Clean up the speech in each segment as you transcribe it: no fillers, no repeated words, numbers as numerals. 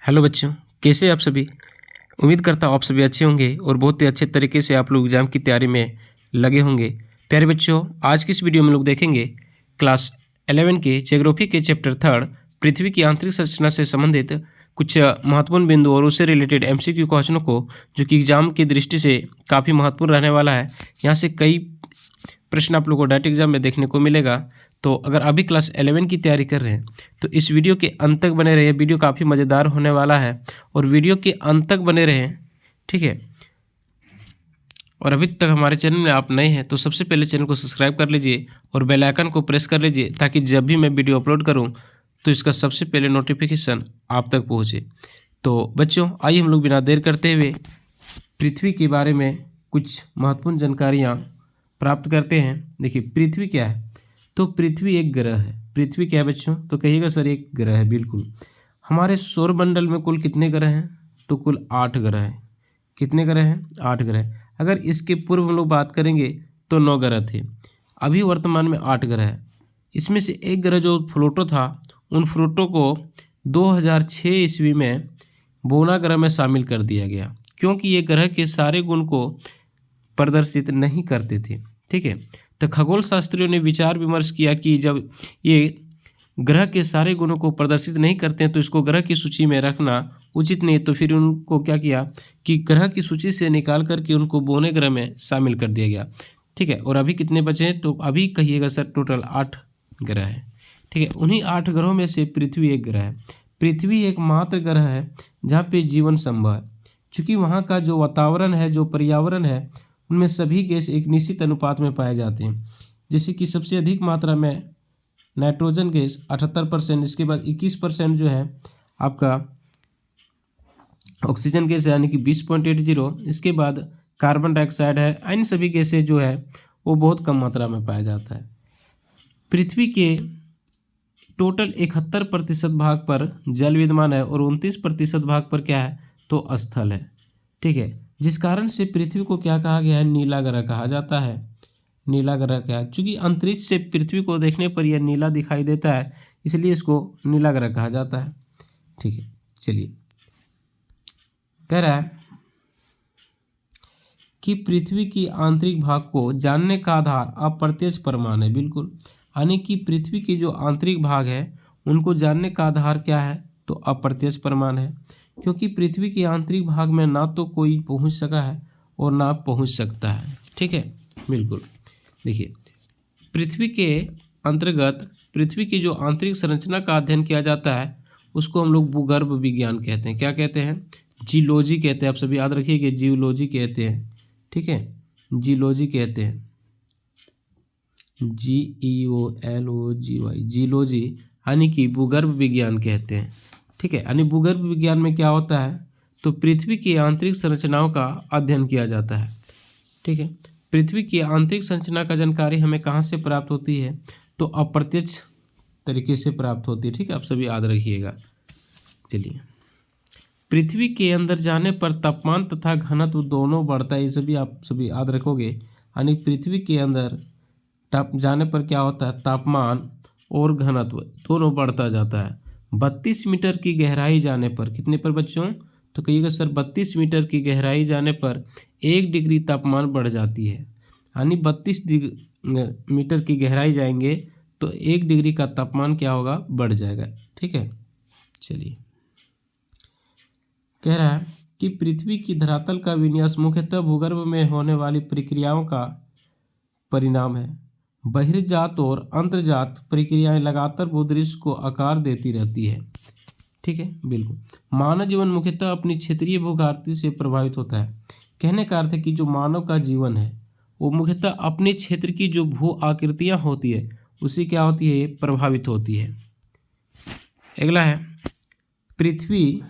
Hello बच्चों, कैसे आप सभी। उम्मीद करता हूँ आप सभी अच्छे होंगे और बहुत ही अच्छे तरीके से आप लोग एग्ज़ाम की तैयारी में लगे होंगे। प्यारे बच्चों, आज की इस वीडियो में लोग देखेंगे क्लास 11 के ज्योग्राफी के चैप्टर 3 पृथ्वी की आंतरिक संरचना से संबंधित कुछ महत्वपूर्ण बिंदु और उससे रिलेटेड एमसीक्यू क्वेश्चनों को, जो कि एग्ज़ाम की दृष्टि से काफ़ी महत्वपूर्ण रहने वाला है। यहाँ से कई प्रश्न आप लोग को डायरेक्ट एग्जाम में देखने को मिलेगा। तो अगर अभी क्लास 11 की तैयारी कर रहे हैं तो इस वीडियो के अंत तक बने रहिए। वीडियो काफ़ी मज़ेदार होने वाला है और वीडियो के अंत तक बने रहें, ठीक है। और अभी तक हमारे चैनल में आप नए हैं तो सबसे पहले चैनल को सब्सक्राइब कर लीजिए और बेल आइकन को प्रेस कर लीजिए, ताकि जब भी मैं वीडियो अपलोड करूं तो इसका सबसे पहले नोटिफिकेशन आप तक पहुंचे। तो बच्चों, आइए हम लोग बिना देर करते हुए पृथ्वी के बारे में कुछ महत्वपूर्ण जानकारियाँ प्राप्त करते हैं। देखिए, पृथ्वी क्या है। तो पृथ्वी एक ग्रह है। पृथ्वी क्या है बच्चों? तो कहिएगा सर एक ग्रह है। बिल्कुल। हमारे सौरमंडल में कुल कितने ग्रह हैं? तो कुल 8 ग्रह हैं। कितने ग्रह हैं? 8 ग्रह। अगर इसके पूर्व हम लोग बात करेंगे तो 9 ग्रह थे। अभी वर्तमान में 8 ग्रह है। इसमें से एक ग्रह जो प्लूटो था, उन प्लूटो को 2006 ईस्वी में बोना ग्रह में शामिल कर दिया गया, क्योंकि ये ग्रह के सारे गुण को प्रदर्शित नहीं करते थे। ठीक है। तो खगोल शास्त्रियों ने विचार विमर्श किया कि जब ये ग्रह के सारे गुणों को प्रदर्शित नहीं करते हैं तो इसको ग्रह की सूची में रखना उचित नहीं। तो फिर उनको क्या किया कि ग्रह की सूची से निकाल करके उनको बोने ग्रह में शामिल कर दिया गया। ठीक है। और अभी कितने बचे हैं? तो अभी कहिएगा सर टोटल 8 ग्रह है। ठीक है। उन्हीं 8 ग्रहों में से पृथ्वी एक ग्रह है। पृथ्वी एकमात्र ग्रह है जहाँ पे जीवन संभव है, क्योंकि वहाँ का जो वातावरण है, जो पर्यावरण है, उनमें सभी गैस एक निश्चित अनुपात में पाए जाते हैं। जैसे कि सबसे अधिक मात्रा में नाइट्रोजन गैस 78%, इसके बाद 21% जो है आपका ऑक्सीजन गैस यानी कि 20.80, इसके बाद कार्बन डाइऑक्साइड है। इन सभी गैसें जो है वो बहुत कम मात्रा में पाया जाता है। पृथ्वी के टोटल 71% भाग पर जल विद्यमान है और 29% भाग पर क्या है? तो स्थल है। ठीक है। जिस कारण से पृथ्वी को क्या कहा गया है? नीला ग्रह कहा जाता है। नीला ग्रह क्या है? चूंकि अंतरिक्ष से पृथ्वी को देखने पर यह नीला दिखाई देता है, इसलिए इसको नीला ग्रह कहा जाता है। ठीक है। चलिए, कह रहा है कि पृथ्वी की आंतरिक भाग को जानने का आधार अप्रत्यक्ष प्रमाण है। बिल्कुल। यानी कि पृथ्वी की जो आंतरिक भाग है उनको जानने का आधार क्या है? तो अप्रत्यक्ष प्रमाण है, क्योंकि पृथ्वी के आंतरिक भाग में ना तो कोई पहुंच सका है और ना पहुंच सकता है। ठीक है। बिल्कुल। देखिए, पृथ्वी के अंतर्गत पृथ्वी की जो आंतरिक संरचना का अध्ययन किया जाता है उसको हम लोग भूगर्भ विज्ञान कहते हैं। क्या कहते हैं? जियोलॉजी कहते हैं। आप सभी याद रखिएगा, जियोलॉजी कहते हैं। ठीक है। जियोलॉजी कहते हैं। GEOLOGY, जियोलॉजी यानी कि भूगर्भ विज्ञान कहते हैं। ठीक है। यानी भूगर्भ विज्ञान में क्या होता है? तो पृथ्वी की आंतरिक संरचनाओं का अध्ययन किया जाता है। ठीक है। पृथ्वी की आंतरिक संरचना का जानकारी हमें कहाँ से प्राप्त होती है? तो अप्रत्यक्ष तरीके से प्राप्त होती है। ठीक है। आप सभी याद रखिएगा। चलिए, पृथ्वी के अंदर जाने पर तापमान तथा घनत्व दोनों बढ़ता है। ये सभी आप सभी याद रखोगे। यानी पृथ्वी के अंदर जाने पर क्या होता है? तापमान और घनत्व दोनों बढ़ता जाता है। 32 मीटर की गहराई जाने पर, कितने पर बच्चों? तो कहिएगा सर 32 मीटर की गहराई जाने पर 1 डिग्री तापमान बढ़ जाती है। यानी 32 मीटर की गहराई जाएंगे तो 1 डिग्री का तापमान क्या होगा? बढ़ जाएगा। ठीक है। चलिए, कह रहा है कि पृथ्वी की धरातल का विन्यास मुख्यतः भूगर्भ में होने वाली प्रक्रियाओं का परिणाम है। बहिर्जात और अंतर्जात प्रक्रियाएं लगातार भूदृश्य को आकार देती रहती है। ठीक है। बिल्कुल। मानव जीवन मुख्यतः अपनी क्षेत्रीय भूआकृति से प्रभावित होता है। कहने का अर्थ है कि जो मानव का जीवन है वो मुख्यतः अपने क्षेत्र की जो भू आकृतियाँ होती है उससे क्या होती है? प्रभावित होती है। अगला है, पृथ्वी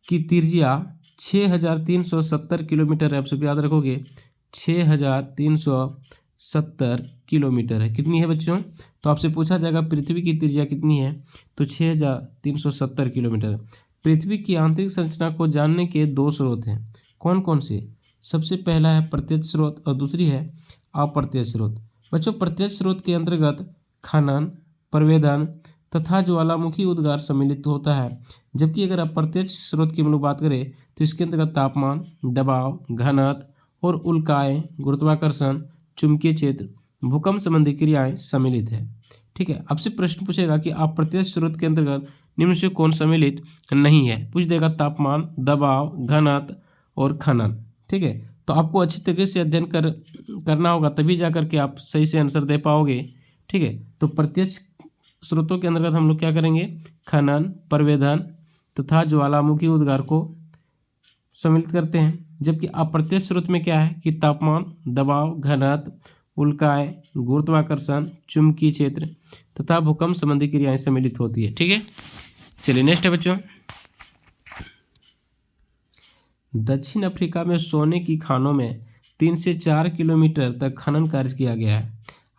की त्रिज्या 6370 किलोमीटर है। आप सब याद रखोगे, 6370 किलोमीटर है। कितनी है बच्चों? तो आपसे पूछा जाएगा पृथ्वी की त्रिज्या कितनी है? तो 6370 किलोमीटर। पृथ्वी की आंतरिक संरचना को जानने के 2 स्रोत हैं। कौन कौन से? सबसे पहला है प्रत्यक्ष स्रोत और दूसरी है अप्रत्यक्ष स्रोत। बच्चों, प्रत्यक्ष स्रोत के अंतर्गत खनन, प्रवेदन, तथा ज्वालामुखी उद्गार सम्मिलित होता है। जबकि अगर अप्रत्यक्ष स्रोत की हम लोग बात करें तो इसके अंतर्गत तापमान, दबाव, घनत्व और उल्काएं, गुरुत्वाकर्षण, चुंबकीय क्षेत्र, भूकंप संबंधी क्रियाएं सम्मिलित है। ठीक है, आपसे प्रश्न पूछेगा कि अप्रत्यक्ष स्रोत के अंतर्गत निम्न से कौन सम्मिलित नहीं है। पूछ देगा तापमान, दबाव, घनत्व और खनन। ठीक है, तो आपको अच्छी तरीके से अध्ययन करना होगा, तभी जा करके आप सही से आंसर दे पाओगे। ठीक है, तो प्रत्यक्ष स्रोतों के अंतर्गत हम लोग क्या करेंगे, खनन, प्रवेदन तथा ज्वालामुखी उद्गार को सम्मिलित करते हैं। जबकि अप्रत्यक्ष स्रोत में क्या है कि तापमान, दबाव, घनत्व, उल्काएं, गुरुत्वाकर्षण, चुंबकीय क्षेत्र तथा भूकंप संबंधी क्रियाएं सम्मिलित होती है। ठीक है, चलिए नेक्स्ट है बच्चों। दक्षिण अफ्रीका में सोने की खानों में 3 से 4 किलोमीटर तक खनन कार्य किया गया है।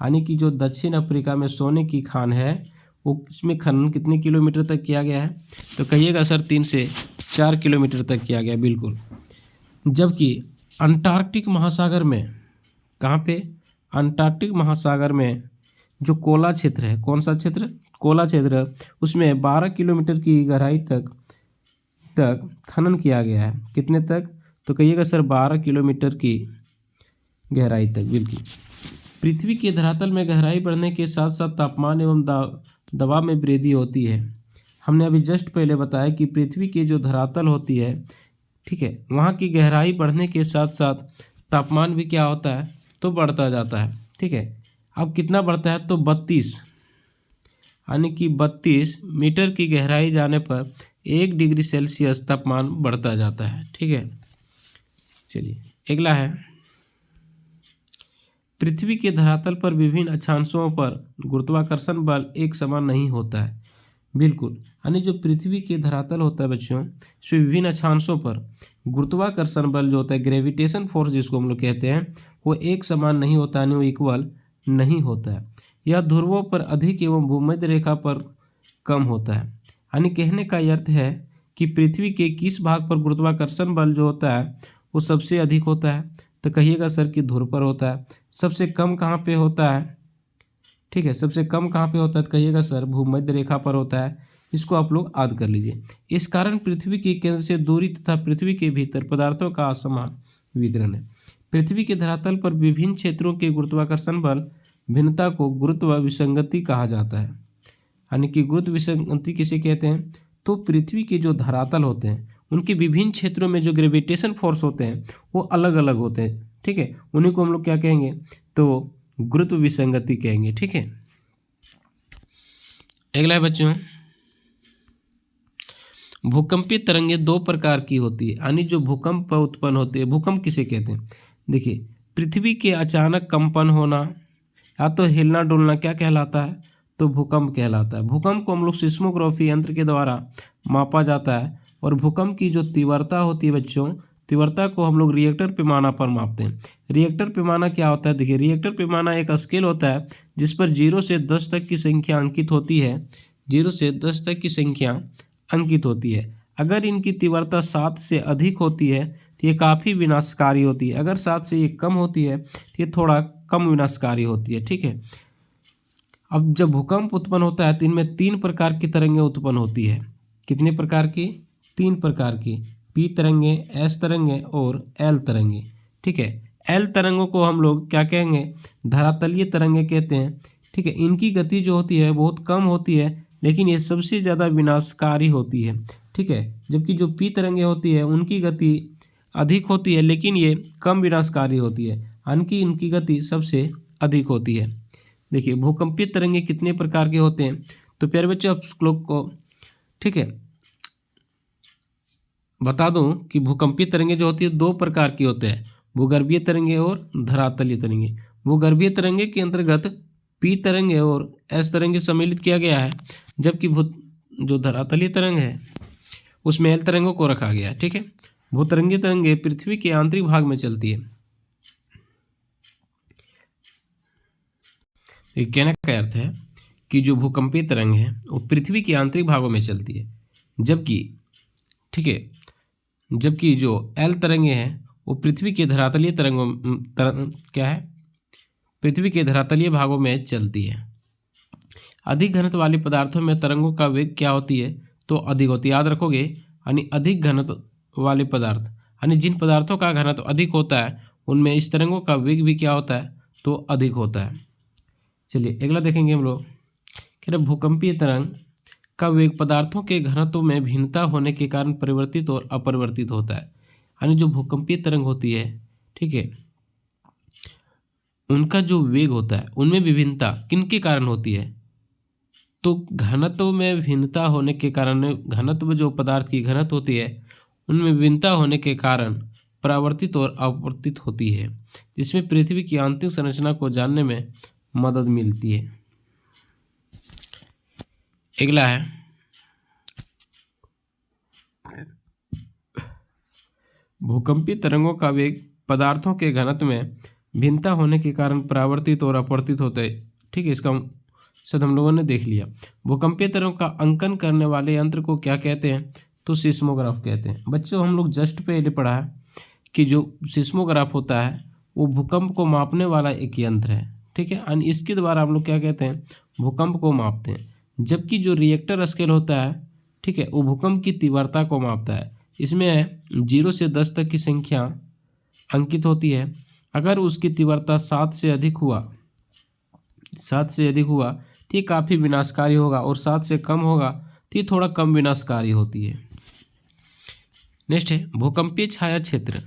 यानी कि जो दक्षिण अफ्रीका में सोने की खान है वो इसमें खनन कितने किलोमीटर तक किया गया है, तो कहिएगा सर 3 से 4 किलोमीटर तक किया गया, बिल्कुल। जबकि अंटार्कटिक महासागर में, कहाँ पे, अंटार्कटिक महासागर में जो कोला क्षेत्र है, कौन सा क्षेत्र, कोला क्षेत्र, उसमें 12 किलोमीटर की गहराई तक खनन किया गया है। कितने तक, तो कहिएगा सर 12 किलोमीटर की गहराई तक, बिल्कुल। पृथ्वी के धरातल में गहराई बढ़ने के साथ साथ तापमान एवं दबाव में वृद्धि होती है। हमने अभी जस्ट पहले बताया कि पृथ्वी की जो धरातल होती है, ठीक है, वहाँ की गहराई बढ़ने के साथ साथ तापमान भी क्या होता है, तो बढ़ता जाता है। ठीक है, अब कितना बढ़ता है, तो 32, यानी कि 32 मीटर की गहराई जाने पर 1 डिग्री सेल्सियस तापमान बढ़ता जाता है। ठीक है, चलिए अगला है, पृथ्वी के धरातल पर विभिन्न अक्षांशों पर गुरुत्वाकर्षण बल एक समान नहीं होता है। बिल्कुल, यानी जो पृथ्वी के धरातल होता है बच्चों, इसमें विभिन्न अक्षांशों पर गुरुत्वाकर्षण बल जो होता है, ग्रेविटेशन फोर्स जिसको हम लोग कहते हैं, वो एक समान नहीं होता, यानी वो इक्वल नहीं होता है। यह ध्रुवों पर अधिक एवं भूमध्य रेखा पर कम होता है। यानी कहने का अर्थ है कि पृथ्वी के किस भाग पर गुरुत्वाकर्षण बल जो होता है वो सबसे अधिक होता है, तो कहिएगा सर कि ध्रुव पर होता है। सबसे कम कहाँ पे होता है, ठीक है, सबसे कम कहाँ पे होता है, तो कहिएगा सर भूमध्य रेखा पर होता है। इसको आप लोग याद कर लीजिए। इस कारण पृथ्वी के केंद्र से दूरी तथा पृथ्वी के भीतर पदार्थों का असमान वितरण है। पृथ्वी के धरातल पर विभिन्न क्षेत्रों के गुरुत्वाकर्षण बल भिन्नता को गुरुत्व विसंगति कहा जाता है। यानी कि गुरुत्व विसंगति किसे कहते हैं, तो पृथ्वी के जो धरातल होते हैं उनके विभिन्न क्षेत्रों में जो ग्रेविटेशन फोर्स होते हैं वो अलग अलग होते हैं। ठीक है, उन्हीं को हम लोग क्या कहेंगे, तो गुरुत्व विसंगति कहेंगे। ठीक है, अगला है बच्चों, भूकंपीय तरंगे 2 प्रकार की होती है। यानी जो भूकंप उत्पन्न होते हैं, भूकंप किसे कहते हैं, देखिए पृथ्वी के अचानक कंपन होना या तो हिलना डुलना क्या कहलाता है, तो भूकंप कहलाता है। भूकंप को हम लोग सिस्मोग्राफी यंत्र के द्वारा मापा जाता है। और भूकंप की जो तीव्रता होती है बच्चों, तीव्रता को हम लोग रिएक्टर पैमाना पर मापते हैं। रिएक्टर पैमाना क्या होता है, देखिए रिएक्टर पैमाना एक स्केल होता है जिस पर 0 से 10 तक की संख्या अंकित होती है। 0 से 10 तक की संख्या अंकित होती है। अगर इनकी तीव्रता 7 से अधिक होती है तो ये काफ़ी विनाशकारी होती है। अगर 7 से ये कम होती है तो ये थोड़ा कम विनाशकारी होती है। ठीक है, अब जब भूकंप उत्पन्न होता है तो इनमें 3 प्रकार की तरंगें उत्पन्न होती है। कितने प्रकार की, 3 प्रकार की, पी तरंगे, एस तरंगे और एल तरंगे। ठीक है, एल तरंगों को हम लोग क्या कहेंगे, धरातलीय तरंगे कहते हैं। ठीक है, इनकी गति जो होती है बहुत कम होती है, लेकिन ये सबसे ज़्यादा विनाशकारी होती है। ठीक है, जबकि जो पी तरंगे होती है उनकी गति अधिक होती है, लेकिन ये कम विनाशकारी होती है, यानी कि इनकी गति सबसे अधिक होती है। देखिए भूकंपीय तरंगे कितने प्रकार के होते हैं, तो प्यारे बच्चों आप लोग को, ठीक है, बता दूं कि भूकंपीय तरंगे जो होती है 2 प्रकार की होते हैं, भूगर्भीय तरंगे और धरातलीय तरंगे। भूगर्भीय तरंगे के अंतर्गत पी तरंगे और एस तरंगे सम्मिलित किया गया है, जबकि जो धरातलीय तरंग है उसमें एल तरंगों को रखा गया है। ठीक है, भूतरंगीय तरंगे पृथ्वी के आंतरिक भाग में चलती है। कहने का अर्थ है कि जो भूकंपीय तरंग है वो पृथ्वी के आंतरिक भागों में चलती है, जबकि, ठीक है, जबकि जो एल तरंगे हैं वो पृथ्वी के धरातलीय क्या है, पृथ्वी के धरातलीय भागों में चलती है। अधिक घनत्व वाले पदार्थों में तरंगों का वेग क्या होती है, तो अधिक होती है। याद रखोगे, यानी अधिक घनत्व वाले पदार्थ, यानी जिन पदार्थों का घनत्व अधिक होता है उनमें इस तरंगों का वेग भी क्या होता है, तो अधिक होता है। चलिए अगला देखेंगे हम लोग, कह रहे भूकंपीय तरंग का वेग पदार्थों के घनत्व में भिन्नता होने के कारण परिवर्तित और अपरिवर्तित होता है। यानी जो भूकंपीय तरंग होती है, ठीक है, उनका जो वेग होता है उनमें विभिन्नता किनके कारण होती है, तो घनत्व में भिन्नता होने के कारण, घनत्व जो पदार्थ की घनत्व होती है उनमें विभिन्नता होने के कारण परावर्तित और अपवर्तित होती है, जिसमें पृथ्वी की आंतरिक संरचना को जानने में मदद मिलती है। अगला है भूकंपीय तरंगों का वेग पदार्थों के घनत्व में भिन्नता होने के कारण परावर्तित और अपवर्तित होते हैं। ठीक है, इसका शायद हम लोगों ने देख लिया। भूकंपीय तरंगों का अंकन करने वाले यंत्र को क्या कहते हैं, तो सिस्मोग्राफ कहते हैं। बच्चों हम लोग जस्ट पहले पढ़ा है कि जो सिस्मोग्राफ होता है वो भूकंप को मापने वाला एक यंत्र है। ठीक है, और इसके द्वारा हम लोग क्या कहते हैं, भूकंप को मापते हैं। जबकि जो रिएक्टर स्केल होता है, ठीक है, वो भूकंप की तीव्रता को मापता है। इसमें 0 से 10 तक की संख्या अंकित होती है। अगर उसकी तीव्रता 7 से अधिक हुआ तो ये काफ़ी विनाशकारी होगा, और 7 से कम होगा तो ये थोड़ा कम विनाशकारी होती है। नेक्स्ट है भूकंपीय छाया क्षेत्र।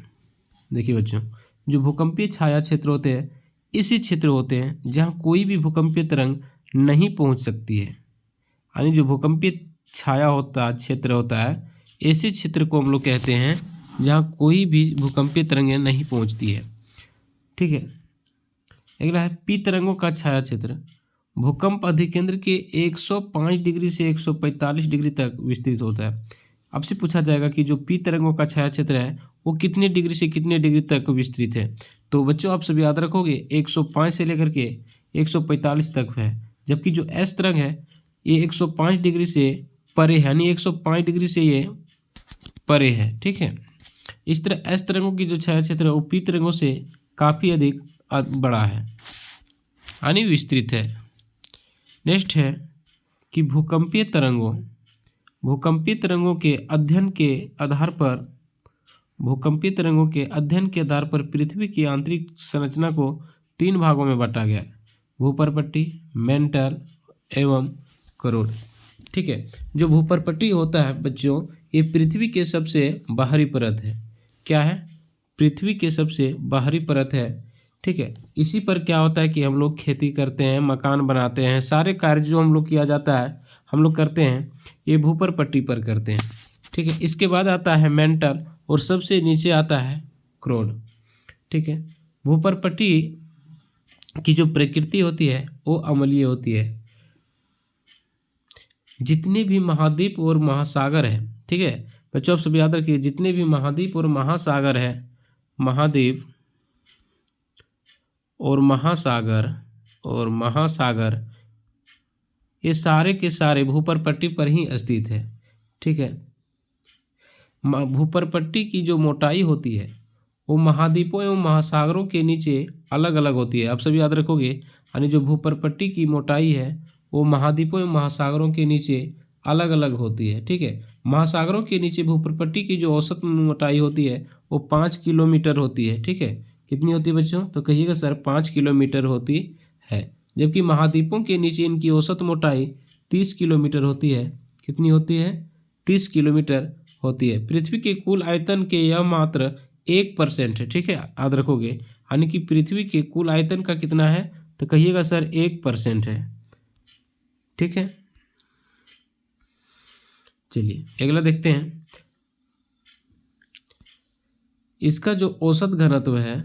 देखिए बच्चों, जो भूकंपीय छाया क्षेत्र होते हैं, इसी क्षेत्र होते हैं जहाँ कोई भी भूकंपीय तरंग नहीं पहुँच सकती है। यानी जो भूकंपीय छाया क्षेत्र होता है, ऐसे क्षेत्र को हम लोग कहते हैं जहाँ कोई भी भूकंपीय तरंगें नहीं पहुँचती है। ठीक है, अगला है पी तरंगों का छाया क्षेत्र। भूकंप अधिकेंद्र के 105 डिग्री से 145 डिग्री तक विस्तृत होता है। आपसे पूछा जाएगा कि जो पी तरंगों का छाया क्षेत्र है वो कितने डिग्री से कितने डिग्री तक विस्तृत है। तो बच्चों आप सब याद रखोगे 105 से लेकर के 145 तक है। जबकि जो एस तरंग है ये 105 डिग्री से परे है, यानी 105 डिग्री से ये परे है। ठीक है, इस तरह एस तरंगों की जो छाया क्षेत्र है वो पी तरंगों से काफ़ी अधिक बड़ा है, यानी विस्तृत है। नेक्स्ट है कि भूकंपीय तरंगों के अध्ययन के आधार पर पृथ्वी की आंतरिक संरचना को 3 भागों में बांटा गया है, भूपरपट्टी, मेंटल एवं करोड़। ठीक है, जो भूपरपट्टी होता है बच्चों, ये पृथ्वी के सबसे बाहरी परत है। क्या है, पृथ्वी के सबसे बाहरी परत है। ठीक है, इसी पर क्या होता है कि हम लोग खेती करते हैं, मकान बनाते हैं, सारे कार्य जो हम लोग किया जाता है हम लोग करते हैं, ये भूपरपट्टी पर करते हैं। ठीक है, इसके बाद आता है मेंटल और सबसे नीचे आता है क्रोड। ठीक है, भूपरपट्टी की जो प्रकृति होती है वो अम्लीय होती है। जितने भी महाद्वीप और महासागर है, ठीक है बच्चों, आप सब याद रखिए, जितने भी महाद्वीप और महासागर है, महाद्वीप और महासागर ये सारे के सारे भूपरपट्टी पर ही स्थित है। ठीक है, भूपरपट्टी की जो मोटाई होती है वो महाद्वीपों एवं महासागरों के नीचे अलग अलग होती है। आप सभी याद रखोगे, यानी जो भूपरपट्टी की मोटाई है वो महाद्वीपों एवं महासागरों के नीचे अलग अलग होती है। ठीक है, महासागरों के नीचे भूपरपट्टी की जो औसत मोटाई होती है वो 5 किलोमीटर होती है। ठीक है, कितनी होती है बच्चों, तो कहिएगा सर 5 किलोमीटर होती है। जबकि महाद्वीपों के नीचे इनकी औसत मोटाई 30 किलोमीटर होती है। कितनी होती है, 30 किलोमीटर होती है। पृथ्वी के कुल आयतन के यह मात्र 1% है। ठीक है, याद रखोगे, यानी कि पृथ्वी के कुल आयतन का कितना है, तो कहिएगा सर 1% है। ठीक है, चलिए अगला देखते हैं। इसका जो औसत घनत्व है,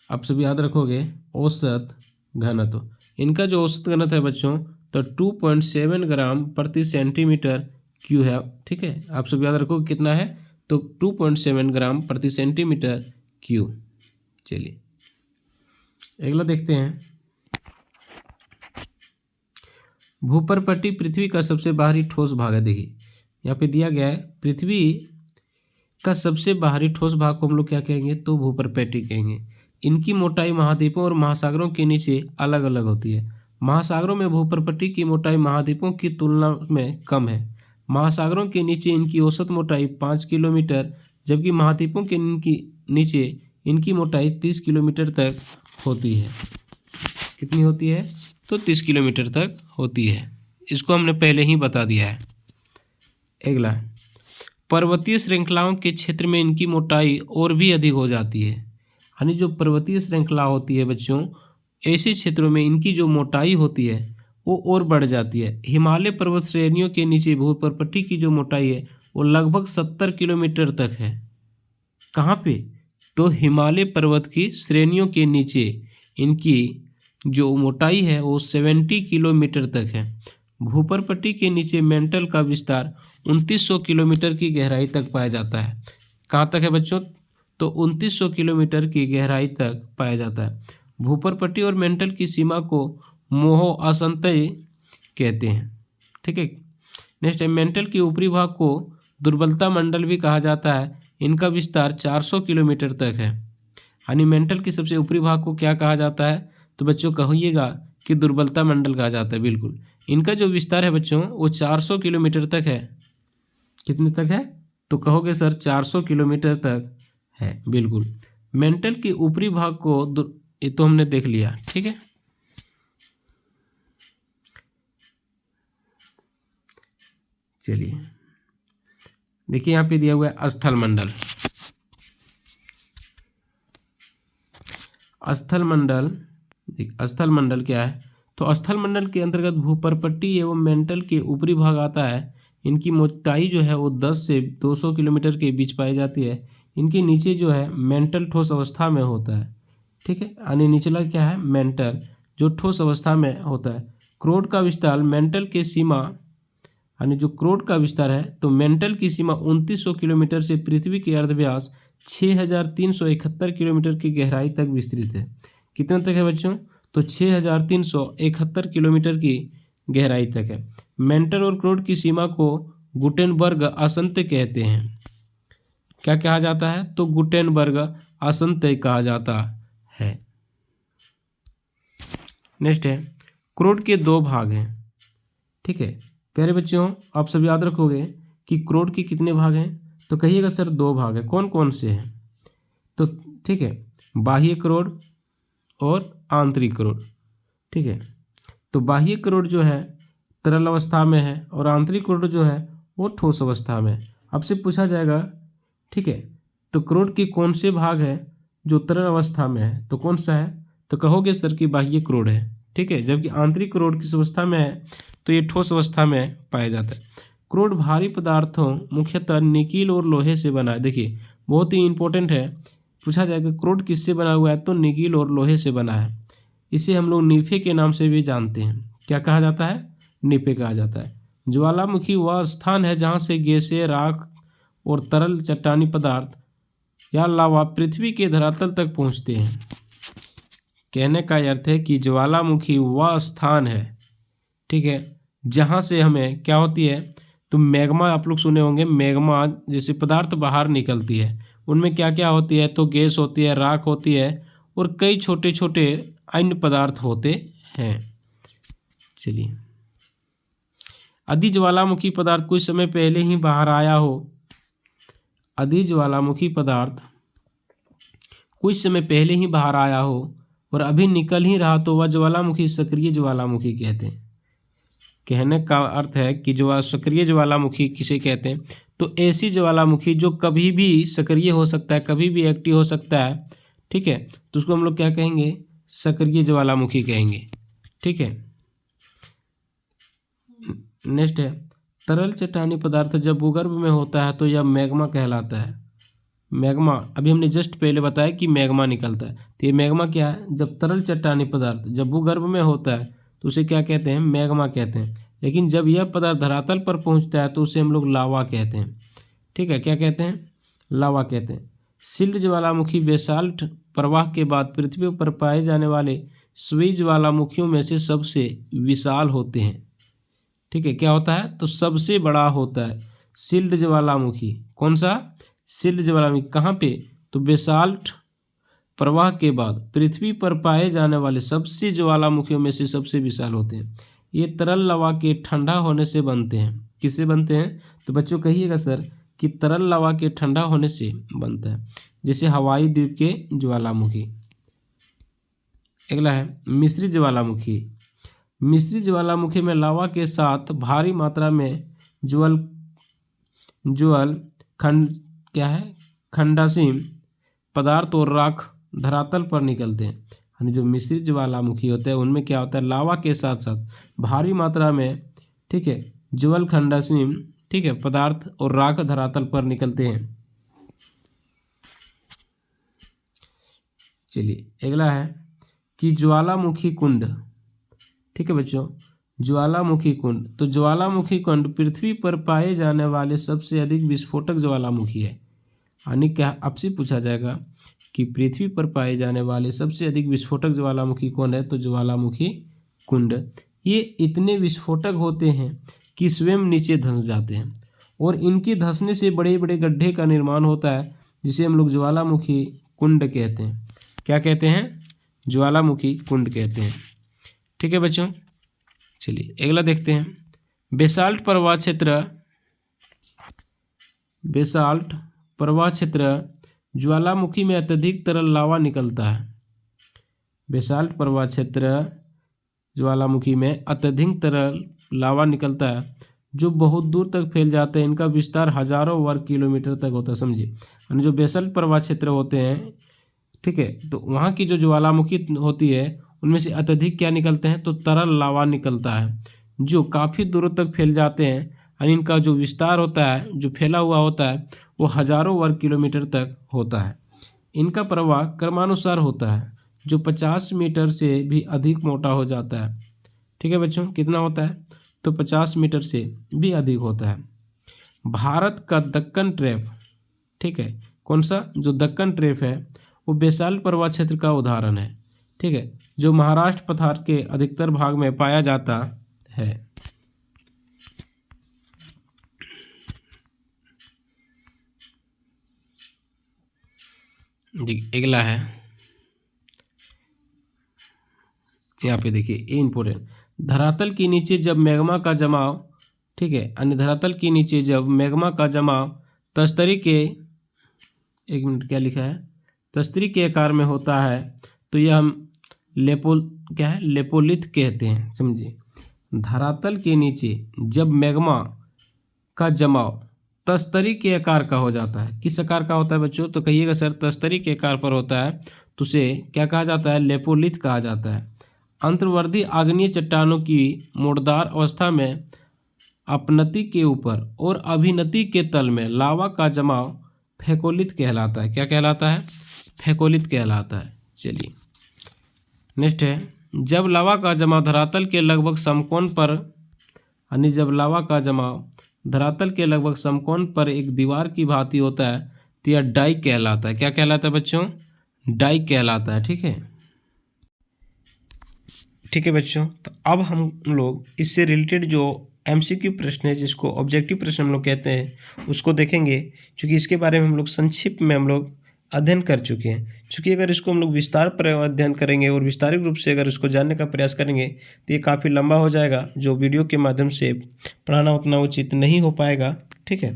आप सभी याद रखोगे, औसत घनत्व, इनका जो औसत घनत्व है बच्चों, तो 2.7 ग्राम प्रति सेंटीमीटर क्यू है। ठीक है, आप सब याद रखोगे कितना है, तो 2.7 ग्राम प्रति सेंटीमीटर क्यू। चलिए अगला देखते हैं। भूपरपट्टी पृथ्वी का सबसे बाहरी ठोस भाग है। देखिए यहाँ पे दिया गया है, पृथ्वी का सबसे बाहरी ठोस भाग को हम लोग क्या कहेंगे, तो भूपरपट्टी कहेंगे। इनकी मोटाई महाद्वीपों और महासागरों के नीचे अलग अलग होती है। महासागरों में भूपर्पट्टी की मोटाई महाद्वीपों की तुलना में कम है। महासागरों के नीचे इनकी औसत मोटाई 5 किलोमीटर, जबकि महाद्वीपों के नीचे इनकी मोटाई 30 किलोमीटर तक होती है। कितनी होती है? तो 30 किलोमीटर तक होती है। इसको हमने पहले ही बता दिया है। अगला, पर्वतीय श्रृंखलाओं के क्षेत्र में इनकी मोटाई और भी अधिक हो जाती है। यानी जो पर्वतीय श्रृंखला होती है बच्चों, ऐसे क्षेत्रों में इनकी जो मोटाई होती है वो और बढ़ जाती है। हिमालय पर्वत श्रेणियों के नीचे भूपर्पट्टी की जो मोटाई है वो लगभग 70 किलोमीटर तक है। कहाँ पे? तो हिमालय पर्वत की श्रेणियों के नीचे इनकी जो मोटाई है वो 70 किलोमीटर तक है। भूपर्पट्टी के नीचे मेंटल का विस्तार 2900 किलोमीटर की गहराई तक पाया जाता है। कहाँ तक है बच्चों? तो 2900 किलोमीटर की गहराई तक पाया जाता है। भूपर्पट्टी और मेंटल की सीमा को मोह असंतय कहते हैं। ठीक है। नेक्स्ट है, मेंटल के ऊपरी भाग को दुर्बलता मंडल भी कहा जाता है। इनका विस्तार 400 किलोमीटर तक है। यानी मेंटल के सबसे ऊपरी भाग को क्या कहा जाता है? तो बच्चों कहिएगा कि दुर्बलता मंडल कहा जाता है। बिल्कुल। इनका जो विस्तार है बच्चों वो 400 किलोमीटर तक है। कितने तक है? तो कहोगे सर 400 किलोमीटर तक है। बिल्कुल। मेंटल के ऊपरी भाग को ये तो हमने देख लिया। ठीक है। चलिए देखिए यहाँ पे दिया हुआ है स्थल मंडल। स्थल मंडल, स्थल मंडल क्या है? तो स्थल मंडल के अंतर्गत भूपर्पट्टी एवं मेंटल के ऊपरी भाग आता है। इनकी मोटाई जो है वो 10 से 200 किलोमीटर के बीच पाई जाती है। इनके नीचे जो है मेंटल ठोस अवस्था में होता है। ठीक है। यानी निचला क्या है? मेंटल, जो ठोस अवस्था में होता है। क्रोड का विस्तार मेंटल के सीमा, यानी जो क्रोड का विस्तार है तो मेंटल की सीमा 2900 किलोमीटर से पृथ्वी के अर्धव्यास 6371 किलोमीटर की गहराई तक विस्तृत है। कितने तक है बच्चों? तो 6371 किलोमीटर की गहराई तक है। मेंटल और क्रोड की सीमा को गुटेनबर्ग आसंत्य कहते हैं। क्या कहा जाता है? तो गुटेनबर्ग आसंत्य कहा जाता है। नेक्स्ट है, क्रोड के 2 भाग हैं। ठीक है प्यारे बच्चों, आप सब याद रखोगे कि क्रोड के कितने भाग हैं? तो कहिएगा सर 2 भाग है। कौन कौन से हैं? तो ठीक है, बाह्य क्रोड और आंतरिक क्रोड। ठीक है। तो बाह्य क्रोड जो है तरल अवस्था में है और आंतरिक क्रोड जो है वो ठोस अवस्था में। आपसे पूछा जाएगा, ठीक है, तो क्रोड के कौन से भाग है जो तरल अवस्था में है? तो कौन सा है? तो कहोगे सर कि बाह्य क्रोड है। ठीक है। जबकि आंतरिक क्रोड किस अवस्था में है? तो ये ठोस अवस्था में पाया जाता है। क्रोड भारी पदार्थों मुख्यतः निकील और लोहे से बना है। देखिए बहुत ही इंपॉर्टेंट है, पूछा जाएगा क्रोड किससे बना हुआ है? तो निकील और लोहे से बना है। इसे हम लोग नीफे के नाम से भी जानते हैं। क्या कहा जाता है? नीफे कहा जाता है। ज्वालामुखी वह स्थान है जहाँ से गैसें, राख और तरल चट्टानी पदार्थ या लावा पृथ्वी के धरातल तक पहुँचते हैं। कहने का अर्थ है कि ज्वालामुखी वह स्थान है, ठीक है, जहाँ से हमें क्या होती है? तो मैग्मा, आप लोग सुने होंगे, मैग्मा जैसे पदार्थ बाहर निकलती है। उनमें क्या क्या होती है? तो गैस होती है, राख होती है और कई छोटे छोटे अन्य पदार्थ होते हैं। चलिए, यदि ज्वालामुखी पदार्थ कुछ समय पहले ही बाहर आया हो, यदि ज्वालामुखी पदार्थ कुछ समय पहले ही बाहर आया हो और अभी निकल ही रहा तो वह ज्वालामुखी सक्रिय ज्वालामुखी कहते हैं। कहने का अर्थ है कि जो सक्रिय ज्वालामुखी किसे कहते हैं? तो ऐसी ज्वालामुखी जो कभी भी सक्रिय हो सकता है, कभी भी एक्टिव हो सकता है। ठीक है, तो उसको हम लोग क्या कहेंगे? सक्रिय ज्वालामुखी कहेंगे। ठीक है। नेक्स्ट है, तरल चट्टानी पदार्थ जब भूगर्भ में होता है तो यह मैग्मा कहलाता है। मैग्मा, अभी हमने जस्ट पहले बताया कि मैग्मा निकलता है, तो ये मैग्मा क्या है? जब तरल चट्टानी पदार्थ जब भूगर्भ में होता है तो उसे क्या कहते हैं? मैग्मा कहते हैं। लेकिन जब यह पदार्थ धरातल पर पहुंचता है तो उसे हम लोग लावा कहते हैं। ठीक है, क्या कहते हैं? लावा कहते हैं। सिल्ड ज्वालामुखी बेसाल्ट प्रवाह के बाद पृथ्वी पर पाए जाने वाले सभी ज्वालामुखियों में से सबसे विशाल होते हैं। ठीक है, क्या होता है? तो सबसे बड़ा होता है सिल्ड ज्वालामुखी। कौन सा? सिल्ड ज्वालामुखी। कहाँ पे? तो बेसाल्ट प्रवाह के बाद पृथ्वी पर पाए जाने वाले सबसे ज्वालामुखियों में से सबसे विशाल होते हैं। ये तरल लवा के ठंडा होने से बनते हैं। किससे बनते हैं? तो बच्चों कहिएगा सर कि तरल लवा के ठंडा होने से बनता है, जैसे हवाई द्वीप के ज्वालामुखी। अगला है मिश्रित ज्वालामुखी। मिश्रित ज्वालामुखी में लावा के साथ भारी मात्रा में ज्वल खंड क्या है खंडासीम पदार्थ और राख धरातल पर निकलते हैं। यानी जो मिश्रित ज्वालामुखी होते हैं उनमें क्या होता है, लावा के साथ साथ भारी मात्रा में, ठीक है, ज्वल खंडासीम, ठीक है, पदार्थ और राख धरातल पर निकलते हैं। चलिए अगला है कि ज्वालामुखी कुंड। ठीक है बच्चों, ज्वालामुखी कुंड। तो ज्वालामुखी कुंड पृथ्वी पर पाए जाने वाले सबसे अधिक विस्फोटक ज्वालामुखी है। यानी क्या आपसे पूछा जाएगा कि पृथ्वी पर पाए जाने वाले सबसे अधिक विस्फोटक ज्वालामुखी कौन है? तो ज्वालामुखी कुंड। ये इतने विस्फोटक होते हैं कि स्वयं नीचे धंस जाते हैं और इनके धंसने से बड़े बड़े गड्ढे का निर्माण होता है, जिसे हम लोग ज्वालामुखी कुंड कहते हैं। क्या कहते हैं? ज्वालामुखी कुंड कहते हैं। ठीक है बच्चों, चलिए अगला देखते हैं। बेसाल्ट प्रवाह क्षेत्र। बेसाल्ट प्रवाह क्षेत्र ज्वालामुखी में अत्यधिक तरल लावा निकलता है। बेसाल्ट प्रवाह क्षेत्र ज्वालामुखी में अत्यधिक तरल लावा निकलता है जो बहुत दूर तक फैल जाते हैं। इनका विस्तार हजारों वर्ग किलोमीटर तक होता है। समझिए, यानी जो बेसाल्ट प्रवाह क्षेत्र होते हैं, ठीक है, तो वहाँ की जो ज्वालामुखी होती है उनमें से अत्यधिक क्या निकलते हैं? तो तरल लावा निकलता है जो काफ़ी दूरों तक फैल जाते हैं। और इनका जो विस्तार होता है, जो फैला हुआ होता है, वो हजारों वर्ग किलोमीटर तक होता है। इनका प्रवाह क्रमानुसार होता है जो 50 मीटर से भी अधिक मोटा हो जाता है। ठीक है बच्चों, कितना होता है? तो 50 मीटर से भी अधिक होता है। भारत का दक्कन ट्रैप, ठीक है, कौन सा? जो दक्कन ट्रैप है वो बेसाल्ट प्रवाह क्षेत्र का उदाहरण है। ठीक है, जो महाराष्ट्र पठार के अधिकतर भाग में पाया जाता है। अगला है, यहाँ पे देखिए, ये इंपोर्टेंट। धरातल के नीचे जब मैग्मा का जमाव, ठीक है, अन्य धरातल के नीचे जब मैग्मा का जमाव तस्तरी के, एक मिनट, क्या लिखा है? तस्तरी के आकार में होता है तो यह हम क्या है, लेपोलिथ कहते हैं। समझिए, धरातल के नीचे जब मैग्मा का जमाव तस्तरी के आकार का हो जाता है। किस आकार का होता है बच्चों? तो कहिएगा सर, तस्तरी के आकार पर होता है तो उसे क्या कहा जाता है? लेपोलिथ कहा जाता है। अंतर्वर्धी आग्नेय चट्टानों की मोड़दार अवस्था में अपनति के ऊपर और अभिनति के तल में लावा का जमाव फेकोलिथ कहलाता है। क्या कहलाता है? फेकोलिथ कहलाता है। चलिए नेक्स्ट है, जब लावा का जमाव धरातल के लगभग समकोण पर, यानी जब लावा का जमाव धरातल के लगभग समकोण पर एक दीवार की भांति होता है तो यह डाइक कहलाता है। क्या कहलाता है बच्चों? डाइक कहलाता है। ठीक है, ठीक है बच्चों, तो अब हम लोग इससे रिलेटेड जो एमसीक्यू प्रश्न है, जिसको ऑब्जेक्टिव प्रश्न हम लोग कहते हैं, उसको देखेंगे, क्योंकि इसके बारे में हम लोग संक्षिप्त में हम लोग अध्ययन कर चुके हैं। क्योंकि अगर इसको हम लोग विस्तार पर अध्ययन करेंगे और विस्तारित रूप से अगर इसको जानने का प्रयास करेंगे तो ये काफ़ी लंबा हो जाएगा, जो वीडियो के माध्यम से पढ़ाना उतना उचित नहीं हो पाएगा। ठीक है,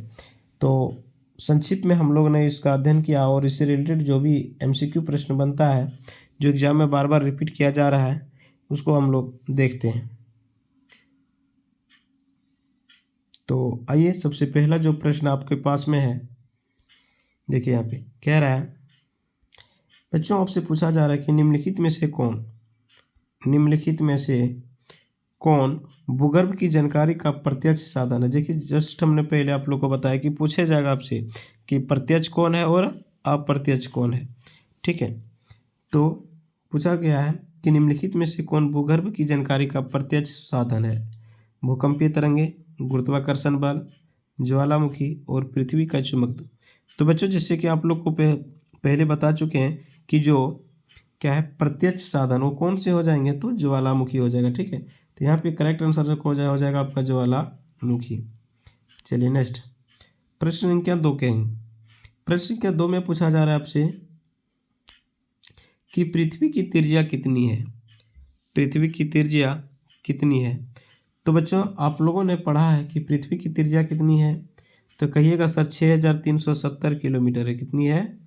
तो संक्षिप्त में हम लोग ने इसका अध्ययन किया और इससे रिलेटेड जो भी एमसीक्यू प्रश्न बनता है, जो एग्जाम में बार बार रिपीट किया जा रहा है, उसको हम लोग देखते हैं। तो आइए, सबसे पहला जो प्रश्न आपके पास में है, देखिए यहाँ पे कह रहा है, बच्चों आपसे पूछा जा रहा है कि निम्नलिखित में से कौन भूगर्भ की जानकारी का प्रत्यक्ष साधन है? देखिए, जस्ट हमने पहले आप लोग को बताया कि पूछा जाएगा आपसे कि प्रत्यक्ष कौन है और अप्रत्यक्ष कौन है। ठीक है, तो पूछा गया है कि निम्नलिखित में से कौन भूगर्भ की जानकारी का प्रत्यक्ष साधन है? भूकंपीय तरंगे, गुरुत्वाकर्षण बल, ज्वालामुखी और पृथ्वी का चुंबक। तो बच्चों, जैसे कि आप लोग को पहले बता चुके हैं कि जो क्या है प्रत्यक्ष साधन, वो कौन से हो जाएंगे? तो ज्वालामुखी हो जाएगा। ठीक है, तो यहाँ पे करेक्ट आंसर हो जाएगा आपका ज्वालामुखी। चलिए नेक्स्ट, प्रश्न संख्या 2 के हैं। प्रश्न संख्या 2 में पूछा जा रहा है आपसे कि पृथ्वी की त्रिज्या कितनी है। पृथ्वी की त्रिज्या कितनी है। तो बच्चों आप लोगों ने पढ़ा है कि पृथ्वी की त्रिज्या कितनी है, तो कहिएगा सर 6370 किलोमीटर है। कितनी है?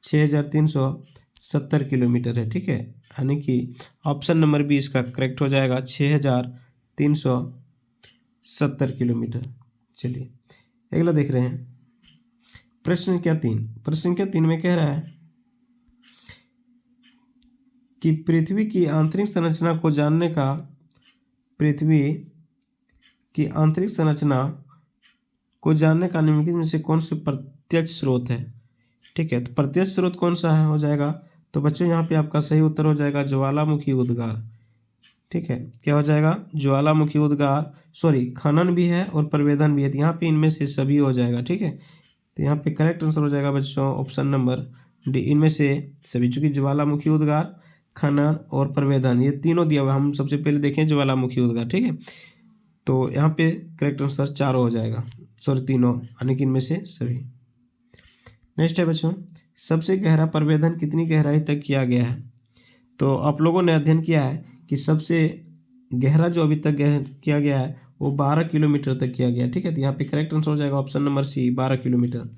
6370 किलोमीटर है। ठीक है, यानी कि ऑप्शन नंबर बी इसका करेक्ट हो जाएगा, 6370 किलोमीटर। चलिए अगला देख रहे हैं, प्रश्न संख्या 3। प्रश्न संख्या 3 में कह रहा है कि पृथ्वी की आंतरिक संरचना को जानने का, पृथ्वी की आंतरिक संरचना को जानने का निम्नलिखित में से कौन से प्रत्यक्ष स्रोत है। ठीक है, तो प्रत्यक्ष स्रोत कौन सा है हो जाएगा। तो बच्चों यहाँ पे आपका सही उत्तर हो जाएगा ज्वालामुखी उद्गार। ठीक है, क्या हो जाएगा? ज्वालामुखी उद्गार, सॉरी खनन भी है और प्रवेदन भी है, तो यहाँ पे इनमें से सभी हो जाएगा। ठीक है, तो यहाँ पे करेक्ट आंसर हो जाएगा बच्चों ऑप्शन नंबर डी, इनमें से सभी, चूंकि ज्वालामुखी उद्गार, खनन और प्रवेदन ये तीनों दिया हुआ। हम सबसे पहले देखें ज्वालामुखी उद्गार। ठीक है, तो यहाँ पे करेक्ट आंसर चारों हो जाएगा, सॉरी तीनों, यानी कि इनमें से सभी। नेक्स्ट है बच्चों, सबसे गहरा प्रवेदन कितनी गहराई तक किया गया है। तो आप लोगों ने अध्ययन किया है कि सबसे गहरा जो अभी तक किया गया है वो 12 किलोमीटर तक किया गया। ठीक है, तो यहाँ पे करेक्ट आंसर हो जाएगा ऑप्शन नंबर सी, 12 किलोमीटर।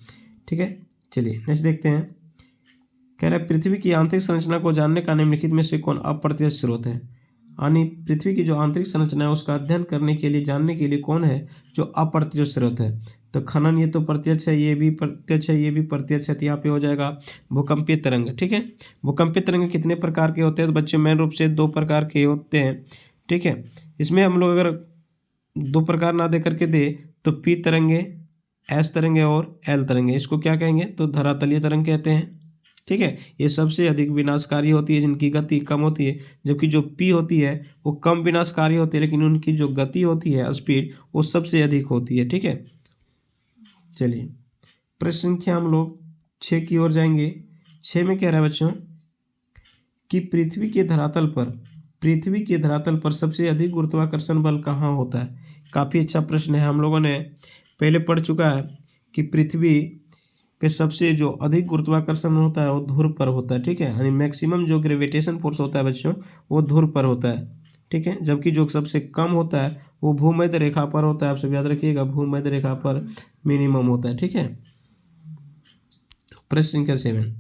ठीक है, चलिए नेक्स्ट देखते हैं। कह रहा है पृथ्वी की आंतरिक संरचना को जानने का निम्नलिखित में से कौन अप्रत्यक्ष स्रोत है। यानी पृथ्वी की जो आंतरिक संरचना है उसका अध्ययन करने के लिए, जानने के लिए कौन है जो अप्रत्यक्ष स्रोत है। तो खनन ये तो प्रत्यक्ष है, ये भी प्रत्यक्ष है, ये भी प्रत्यक्ष है, तो यहाँ पे हो जाएगा भूकंपीय तरंग। ठीक है, भूकंपीय तरंग कितने प्रकार के होते हैं, तो बच्चे मेन रूप से 2 प्रकार के होते हैं। ठीक है, इसमें हम लोग अगर 2 प्रकार ना दे करके दे तो पी तरंगे, एस तरंगे और एल तरंगे, इसको क्या कहेंगे, तो धरातलीय तरंग कहते हैं। ठीक है, ये सबसे अधिक विनाशकारी होती है, जिनकी गति कम होती है, जबकि जो पी होती है वो कम विनाशकारी होती है, लेकिन उनकी जो गति होती है, स्पीड, वो सबसे अधिक होती है। ठीक है, चलिए प्रश्न संख्या हम लोग 6 की ओर जाएंगे। 6 में कह रहा है बच्चों कि पृथ्वी के धरातल पर सबसे अधिक गुरुत्वाकर्षण बल कहाँ होता है। काफ़ी अच्छा प्रश्न है, हम लोगों ने पहले पढ़ चुका है कि पृथ्वी पे सबसे जो अधिक गुरुत्वाकर्षण होता है वो ध्रुव पर होता है। ठीक है, यानी मैक्सिमम जो ग्रेविटेशन फोर्स होता है बच्चों वो ध्रुव पर होता है। ठीक है, जबकि जो सबसे कम होता है वो भूमध्य रेखा पर होता है। आप सब याद रखिएगा, भूमध्य रेखा पर मिनिमम होता है। ठीक है, प्रश्न संख्या 7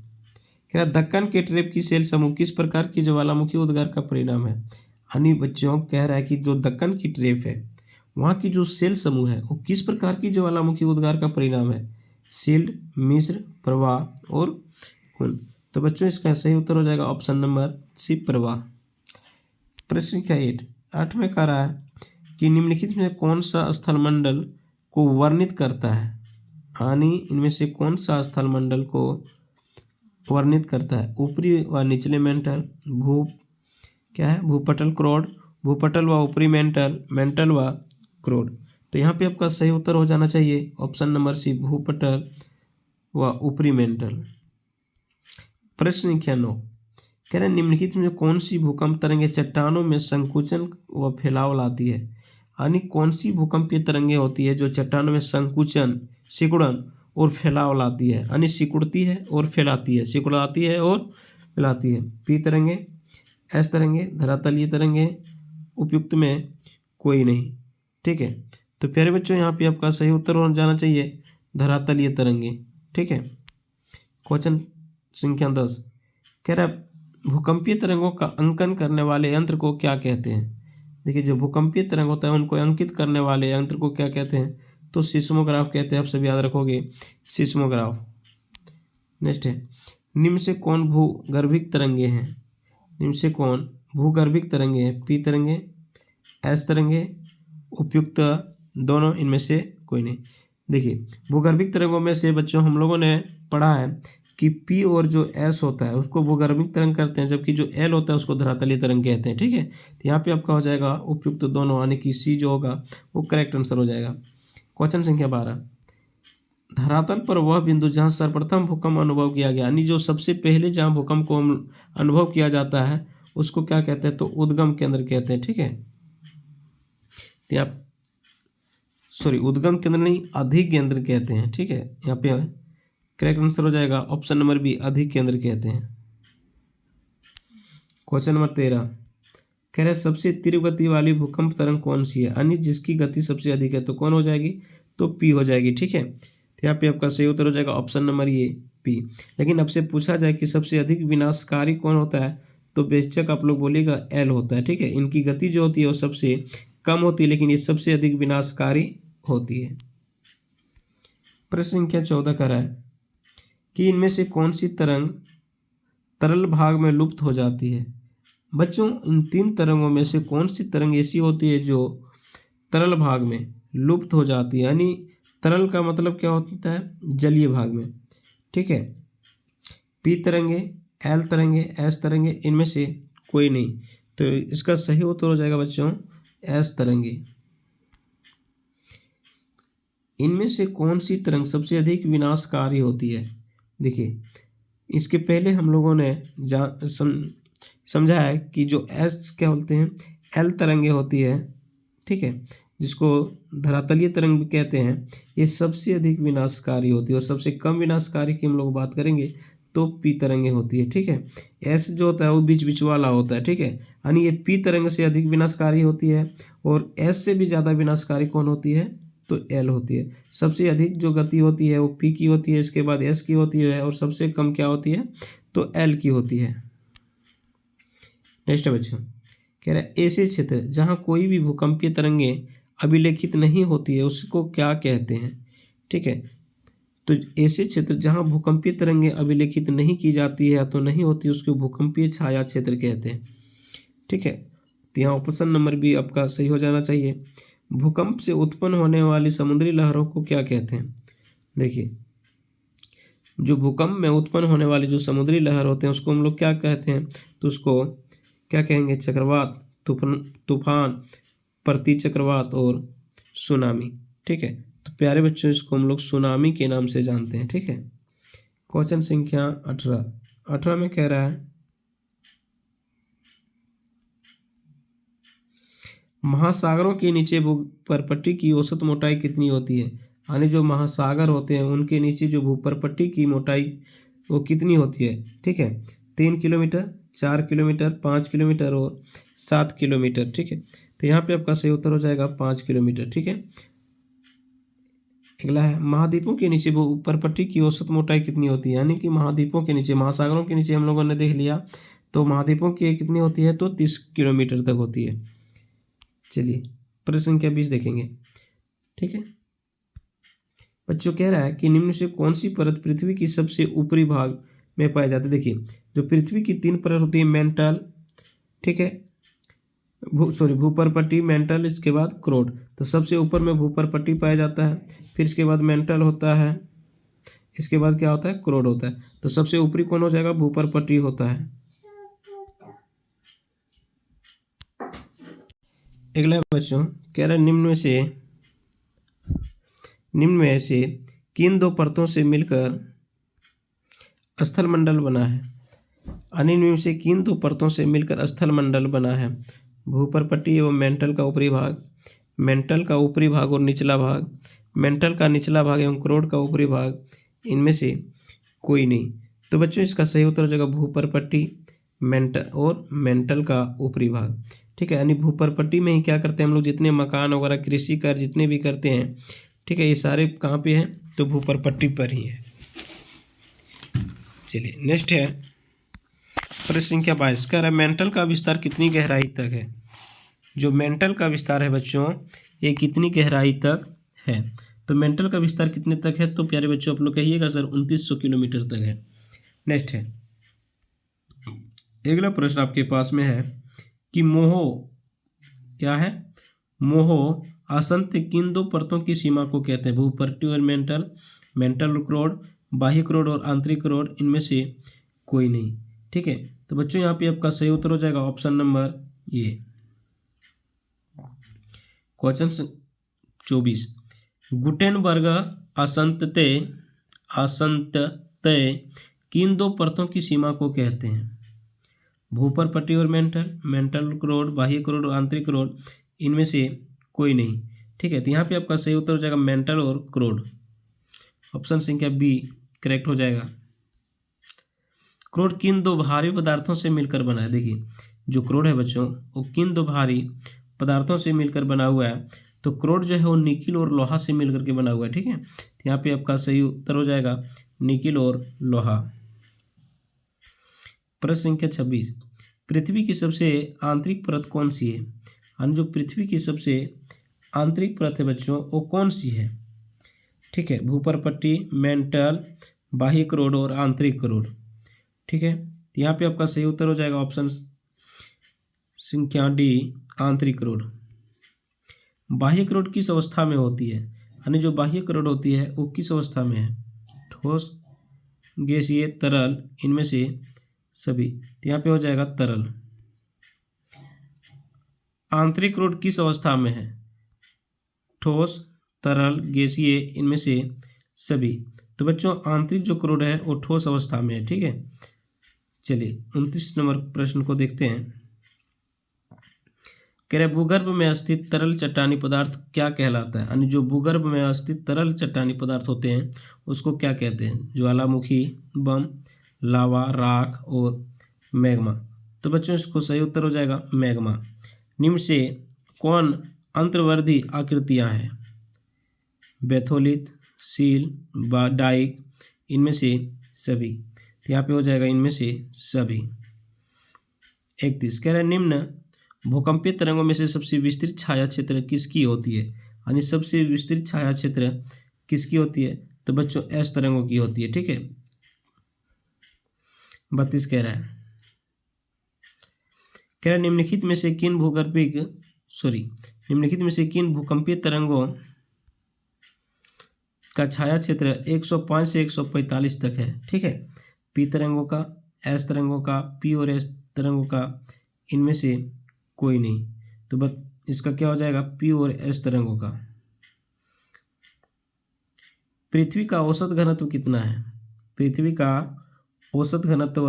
कह रहा दक्कन के ट्रेप की सेल समूह किस प्रकार की ज्वालामुखी उद्गार का परिणाम है। यानी बच्चों कह रहा है कि जो दक्कन की ट्रेप है वहाँ की जो सेल समूह है वो किस प्रकार की ज्वालामुखी उद्गार का परिणाम है। शील्ड, मिश्र, प्रवाह और कुल। तो बच्चों इसका सही उत्तर हो जाएगा ऑप्शन नंबर सी, प्रवाह। प्रश्न संख्या 8 में कह रहा है कि निम्नलिखित में कौन सा स्थलमंडल को वर्णित करता है। यानी इनमें से कौन सा स्थलमंडल को वर्णित करता है। ऊपरी व निचले मेंटल, भूपटल क्रोड, भूपटल व ऊपरी मेंटल, मेंटल व क्रोड। तो यहाँ पे आपका सही उत्तर हो जाना चाहिए ऑप्शन नंबर सी, भूपटल व ऊपरी मेंटल। प्रश्न संख्या 9 कह रहे निम्नलिखित में कौन सी भूकंप तरंगे चट्टानों में संकुचन व फैलाव लाती है। यानी कौन सी भूकंपीय तरंगे होती है जो चट्टानों में संकुचन, सिकुड़न और फैलाव लाती है। यानी सिकुड़ती है और फैलाती है, सिकुड़ाती है और फैलाती है। पी तरंगे, एस तरंगे, धरातलीय तरंगे, उपयुक्त में कोई नहीं। ठीक है, तो प्यारे बच्चों यहाँ पे आपका सही उत्तर हो जाना चाहिए धरातलीय तरंगे। ठीक है, क्वेश्चन संख्या 10 कह रहा है भूकंपीय तरंगों का अंकन करने वाले यंत्र को क्या कहते हैं। देखिए जो भूकंपीय तरंग होता है उनको अंकित करने वाले यंत्र को क्या कहते हैं, तो सिस्मोग्राफ कहते हैं। आप सब याद रखोगे, सिस्मोग्राफ। नेक्स्ट है निम्न से कौन भूगर्भिक तरंगे हैं। निम्न से कौन भूगर्भिक तरंगे हैं। पी तरंगे, एस तरंगे, उपयुक्त दोनों, इनमें से कोई नहीं। देखिए भूगर्भिक तरंगों में से बच्चों हम लोगों ने पढ़ा है कि पी और जो एस होता है उसको भूगर्भिक तरंग करते हैं, जबकि जो एल होता है उसको धरातलीय तरंग कहते हैं। ठीक है, तो यहाँ पे आपका हो जाएगा उपयुक्त दोनों, यानी कि सी जो होगा वो करेक्ट आंसर हो जाएगा। क्वेश्चन संख्या 12 धरातल पर वह बिंदु जहाँ सर्वप्रथम भूकंप अनुभव किया गया, यानी जो सबसे पहले जहाँ भूकंप को अनुभव किया जाता है उसको क्या कहते हैं, तो उद्गम केंद्र कहते हैं। ठीक है, तो आप सॉरी उद्गम केंद्र नहीं, अधिक केंद्र कहते हैं। ठीक है, यहाँ पे करेक्ट आंसर हो जाएगा ऑप्शन नंबर बी, अधिक केंद्र कहते हैं। क्वेश्चन नंबर 13 कह रहा है सबसे तीव्र गति वाली भूकंप तरंग कौन सी है, यानी जिसकी गति सबसे अधिक है, तो कौन हो जाएगी, तो पी हो जाएगी। ठीक है, तो यहाँ पे आपका सही उत्तर हो जाएगा ऑप्शन नंबर ये पी। लेकिन आपसे पूछा जाए कि सबसे अधिक विनाशकारी कौन होता है, तो बेशक आप लोग बोलिएगा एल होता है। ठीक है, इनकी गति जो होती है वो सबसे कम होती है, लेकिन ये सबसे अधिक विनाशकारी होती है। प्रश्न संख्या 14 कह रहा है कि इनमें से कौन सी तरंग तरल भाग में लुप्त हो जाती है। बच्चों, इन तीन तरंगों में से कौन सी तरंग ऐसी होती है जो तरल भाग में लुप्त हो जाती है, यानी तरल का मतलब क्या होता है, जलीय भाग में। ठीक है, पी तरंगे, एल तरंगे, एस तरंगे, इनमें से कोई नहीं, तो इसका सही उत्तर हो जाएगा बच्चों एस तरंगे। इनमें से कौन सी तरंग सबसे अधिक विनाशकारी होती है। देखिए, इसके पहले हम लोगों ने समझा है कि जो एस क्या बोलते हैं, एल तरंगे होती है, ठीक है, जिसको धरातलीय तरंग भी कहते हैं, ये सबसे अधिक विनाशकारी होती है। और सबसे कम विनाशकारी की हम लोग बात करेंगे तो पी तरंगे होती है। ठीक है, एस जो होता है वो बीच बीच वाला होता है। ठीक है, यानी ये पी तरंग से अधिक विनाशकारी होती है, और एस से भी ज़्यादा विनाशकारी कौन होती है, तो एल होती है। सबसे अधिक जो गति होती है वो पी की होती है, इसके बाद एस की होती है, और सबसे कम क्या होती है, तो एल की होती है। नेक्स्ट बच्चों कह रहा है ऐसे क्षेत्र जहाँ कोई भी भूकंपीय तरंगें अभिलेखित नहीं होती है उसको क्या कहते हैं। ठीक है, तो ऐसे क्षेत्र जहाँ भूकंपीय तरंगें अभिलेखित नहीं की जाती है या तो नहीं होती, उसको भूकंपीय छाया क्षेत्र कहते हैं। ठीक है, तो यहाँ ऑप्शन नंबर बी आपका सही हो जाना चाहिए। भूकंप से उत्पन्न होने वाली समुद्री लहरों को क्या कहते हैं। देखिए, जो भूकंप में उत्पन्न होने वाली जो समुद्री लहर होते हैं उसको हम लोग क्या कहते हैं, तो उसको क्या कहेंगे, चक्रवात, तूफान, प्रति चक्रवात और सुनामी। ठीक है, तो प्यारे बच्चों इसको हम लोग सुनामी के नाम से जानते हैं। ठीक है, क्वेश्चन संख्या 18 में कह रहा है महासागरों के नीचे भूपरपट्टी की औसत मोटाई कितनी होती है, यानी जो महासागर होते हैं उनके नीचे जो भूपरपट्टी की मोटाई वो कितनी होती है। ठीक है, 3 किलोमीटर, 4 किलोमीटर, 5 किलोमीटर और 7 किलोमीटर। ठीक है, तो यहाँ पे आपका सही उत्तर हो जाएगा 5 किलोमीटर। ठीक है, अगला है महाद्वीपों के नीचे भूपरपट्टी की औसत मोटाई कितनी होती है, यानी कि महाद्वीपों के नीचे, महासागरों के नीचे हम लोगों ने देख लिया, तो महाद्वीपों की कितनी होती है, तो 30 किलोमीटर तक होती है। चलिए प्रश्न संख्या 20 देखेंगे। ठीक है बच्चों, कह रहा है कि निम्न से कौन सी परत पृथ्वी की सबसे ऊपरी भाग में पाई जाती है। देखिए, जो पृथ्वी की 3 परत होती है, मेंटल, ठीक है, भूपरपट्टी, मेंटल, इसके बाद क्रोड, तो सबसे ऊपर में भूपरपट्टी पाया जाता है, फिर इसके बाद मेंटल होता है, इसके बाद क्या होता है, क्रोड होता है, तो सबसे ऊपरी कौन हो जाएगा, भूपरपट्टी होता है। अगला बच्चों कह रहा है निम्न में से किन दो परतों से मिलकर स्थलमंडल बना है। निम्न से किन दो परतों से मिलकर स्थलमंडल बना है। भूपरपट्टी एवं मेंटल का ऊपरी भाग, मेंटल का ऊपरी भाग और निचला भाग, मेंटल का निचला भाग एवं क्रोड का ऊपरी भाग, इनमें से कोई नहीं। तो बच्चों इसका सही उत्तर हो जाएगा भूपरपट्टी, मेंटल और मेंटल का ऊपरी भाग। ठीक है, यानी भूपरपट्टी में ही क्या करते हैं हम लोग, जितने मकान वगैरह, कृषि कार्य जितने भी करते हैं, ठीक है, ये सारे कहाँ पे हैं, तो भूपरपट्टी पर ही है। चलिए नेक्स्ट है प्रश्न संख्या 22 कह रहा है मेंटल का विस्तार कितनी गहराई तक है। जो मेंटल का विस्तार है बच्चों, ये कितनी गहराई तक है, तो मेंटल का विस्तार कितने तक है, तो प्यारे बच्चों आप लोग कहिएगा सर 2900 किलोमीटर तक है। नेक्स्ट है अगला प्रश्न आपके पास में है कि मोहो क्या है, मोहो आसंत किन दो परतों की सीमा को कहते हैं। भूपरपट्टी और मेंटल, मेंटल क्रोड, बाह्य क्रोड और आंतरिक क्रोड, इनमें से कोई नहीं। ठीक है, तो बच्चों यहाँ पे आपका सही उत्तर हो जाएगा ऑप्शन नंबर ये। क्वेश्चन 24 गुटेनबर्ग आसंतते किन दो परतों की सीमा को कहते हैं। भूपरपट्टी और मेंटल, मेंटल क्रोड, बाह्य क्रोड और आंतरिक क्रोड, इनमें से कोई नहीं। ठीक है, तो यहाँ पे आपका सही उत्तर हो जाएगा मेंटल और क्रोड, ऑप्शन संख्या बी करेक्ट हो जाएगा। क्रोड किन दो भारी पदार्थों से मिलकर बना है? देखिए जो क्रोड है बच्चों वो किन दो भारी पदार्थों से मिलकर बना हुआ है? तो क्रोड जो है वो निकिल और लोहा से मिलकर के बना हुआ है, ठीक है। तो यहाँ पे आपका सही उत्तर हो जाएगा निकिल और लोहा। प्रश्न संख्या 26, पृथ्वी की सबसे आंतरिक परत कौन सी है? यानी जो पृथ्वी की सबसे आंतरिक परत है बच्चों वो कौन सी है? ठीक है, भूपरपट्टी, मेंटल, बाह्य क्रोड और आंतरिक क्रोड, ठीक है। तो यहाँ पे आपका सही उत्तर हो जाएगा ऑप्शन संख्या डी, आंतरिक क्रोड। बाह्य क्रोड किस अवस्था में होती है? यानी जो बाह्य क्रोड होती है वो किस अवस्था में है? ठोस, गैसीय, तरल, इनमें से सभी। तो यहाँ पे हो जाएगा तरल। आंतरिक क्रोड किस अवस्था में है? ठोस, तरल, गैसीय, इनमें से सभी। तो बच्चों आंतरिक जो क्रोड है वो ठोस अवस्था में है, ठीक है। चलिए 29 नंबर प्रश्न को देखते हैं। कह रहे भूगर्भ में स्थित तरल चट्टानी पदार्थ क्या कहलाता है? यानी जो भूगर्भ में स्थित तरल चट्टानी पदार्थ होते हैं उसको क्या कहते हैं? ज्वालामुखी, बम, लावा, राख और मैग्मा। तो बच्चों इसको सही उत्तर हो जाएगा मैग्मा। निम्न से कौन अंतर्वर्धी आकृतियां हैं? बैथोलिथ, सील, डाइक, इनमें से सभी। तो यहाँ पे हो जाएगा इनमें से सभी। 31 कह रहे हैं निम्न भूकंपीय तरंगों में से सबसे विस्तृत छाया क्षेत्र किसकी होती है? यानी सबसे विस्तृत छाया क्षेत्र किसकी होती है? तो बच्चों एस तरंगों की होती है, ठीक है। 32 कह रहा है निम्नलिखित में से किन भूकंपीय तरंगों का छाया क्षेत्र 105 से 145 तक है? ठीक है, पी तरंगों का, एस तरंगों का, पी और एस तरंगों का, इनमें से कोई नहीं। तो बस इसका क्या हो जाएगा? पी और एस तरंगों का। पृथ्वी का औसत घनत्व कितना है? पृथ्वी का औसत घनत्व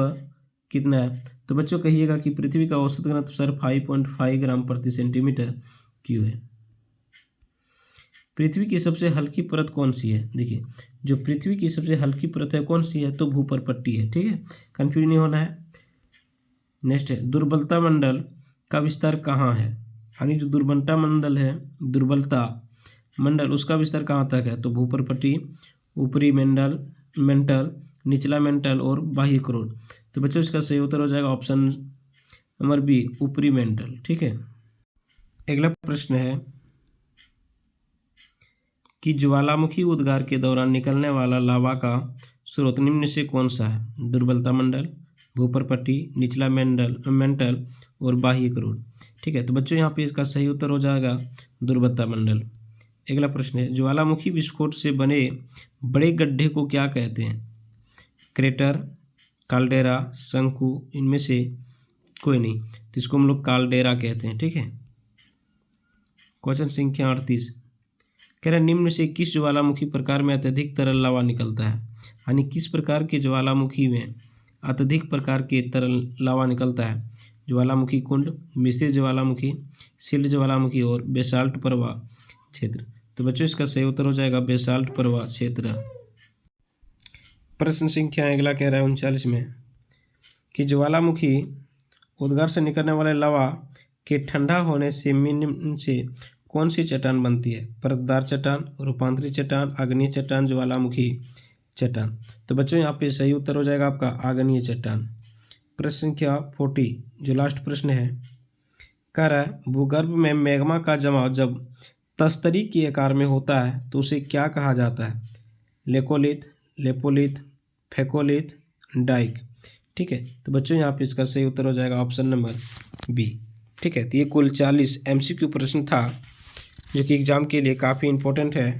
कितना है? तो बच्चों कहिएगा कि पृथ्वी का औसत घनत्व सर 5.5 ग्राम प्रति सेंटीमीटर क्यूब है। पृथ्वी की सबसे हल्की परत कौन सी है? देखिए जो पृथ्वी की सबसे हल्की परत है कौन सी है? तो भूपरपट्टी है, ठीक है, कंफ्यूज नहीं होना है। नेक्स्ट है दुर्बलता मंडल का विस्तार कहाँ है? यानी जो दुर्बलता मंडल है, दुर्बलता मंडल उसका विस्तार कहाँ तक है? तो भूपरपट्टी, ऊपरी मेंटल, निचला मेंटल और बाह्य क्रोड। तो बच्चों इसका सही उत्तर हो जाएगा ऑप्शन नंबर बी, ऊपरी मेंटल, ठीक है। अगला प्रश्न है कि ज्वालामुखी उद्गार के दौरान निकलने वाला लावा का स्रोत निम्न से कौन सा है? दुर्बलता मंडल, भूपरपट्टी, निचला मेंटल और बाह्य क्रोड, ठीक है। तो बच्चों यहाँ पे इसका सही उत्तर हो जाएगा दुर्बलता मंडल। अगला प्रश्न है ज्वालामुखी विस्फोट से बने बड़े गड्ढे को क्या कहते हैं? क्रेटर, काल्डेरा, शंकु, इनमें से कोई नहीं। तो इसको हम लोग काल्डेरा कहते हैं, ठीक है। क्वेश्चन संख्या 38 कह रहे निम्न से किस ज्वालामुखी प्रकार में अत्यधिक तरल लावा निकलता है? यानी किस प्रकार के ज्वालामुखी में अत्यधिक प्रकार के तरल लावा निकलता है? ज्वालामुखी कुंड, मिश्रित ज्वालामुखी, शील्ड ज्वालामुखी और बेसाल्ट प्रवाह क्षेत्र। तो बच्चों इसका सही उत्तर हो जाएगा बेसाल्ट प्रवाह क्षेत्र। प्रश्न संख्या अगला कह रहा है 39 में कि ज्वालामुखी उद्गार से निकलने वाले लावा के ठंडा होने से निम्न से कौन सी चट्टान बनती है? परतदार चट्टान, रूपांतरित चट्टान, आग्नेय चट्टान, ज्वालामुखी चट्टान। तो बच्चों यहाँ पे सही उत्तर हो जाएगा आपका आग्नेय चट्टान। प्रश्न संख्या 40 जो लास्ट प्रश्न है कह रहा है भूगर्भ में मैग्मा का जमाव जब तस्तरी के आकार में होता है तो उसे क्या कहा जाता है? लेकोलिथ, लेपोलिथ, फेकोलिथ, डाइक, ठीक है। तो बच्चों यहाँ पे इसका सही उत्तर हो जाएगा ऑप्शन नंबर बी, ठीक है। तो ये कुल 40 MCQ प्रश्न था जो कि एग्जाम के लिए काफ़ी इंपॉर्टेंट है।